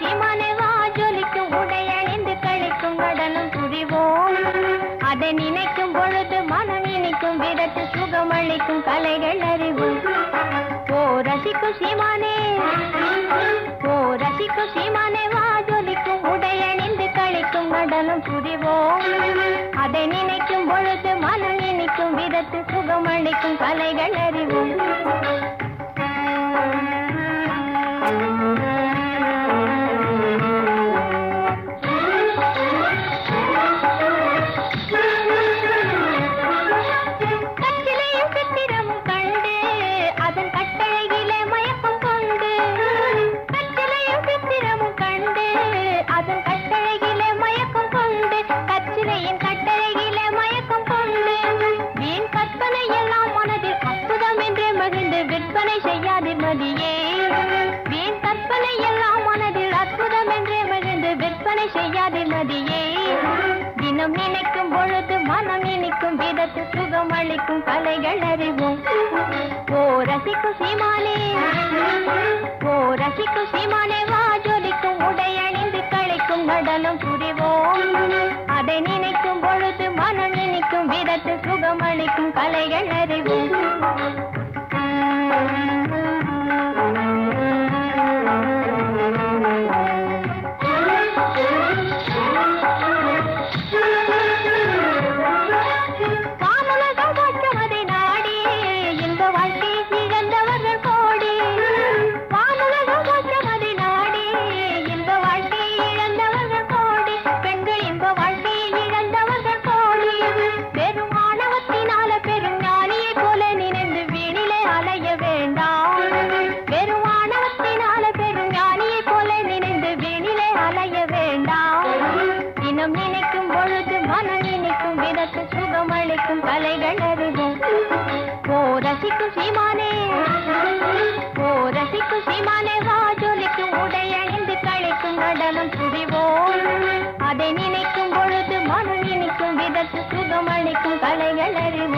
சீமானே வா ஜொலிக்கும் உடையணிந்து கழிக்கும் நடனம் புரிவோம். அதை நினைக்கும் பொழுது மனம் இனிக்கும் விதத்து சுகமளிக்கும் கலைகள் அறிவோம். ஓ ரசிக்கும் சீமானே, ஓ ரசிக்கும் சீமானே வா ஜொலிக்கும் உடையணிந்து கழிக்கும் நடனம் புரிவோம். அதை நினைக்கும் பொழுது மனம் இனிக்கும் விதத்து சுகமளிக்கும் கலைகள் அறிவோம். விற்பனை செய்யாதிர் மதியே, வீண் கற்பனை எல்லாம் மனதில் அற்புதம் என்றே மகிழ்ந்து விற்பனை செய்யாதிர் மதியே. தினம் நினைக்கும் பொழுது மனம் இனிக்கும் விதத்து சுகம் அளிக்கும் கலைகள் அறிவோம். ஓ ரசிக்கும் சீமானே, ஓ ரசிக்கும் சீமானே வா ஜொலிக்கும் உடையணிந்து கழிக்கும் நடனம் புரிவோம். அதை நினைக்கும் பொழுது மனம் இனிக்கும் விதத்து சுகம் அளிக்கும் கலைகள் அறிவோம். நினைக்கும் பொழுது மனம் இனிக்கும் விதத்து சுகமளிக்கும் கலைகள் அறிவோம். ஓ ரசிக்கும் சீமானே, ஓ ரசிக்கும் சீமானே வா ஜொலிக்கும் உடையணிந்து கழிக்கும் நடனம் புரிவோம். அதை நினைக்கும் பொழுது மனம் இனிக்கும் விதத்து சுகமளிக்கும் கலைகள் அறிவோம்.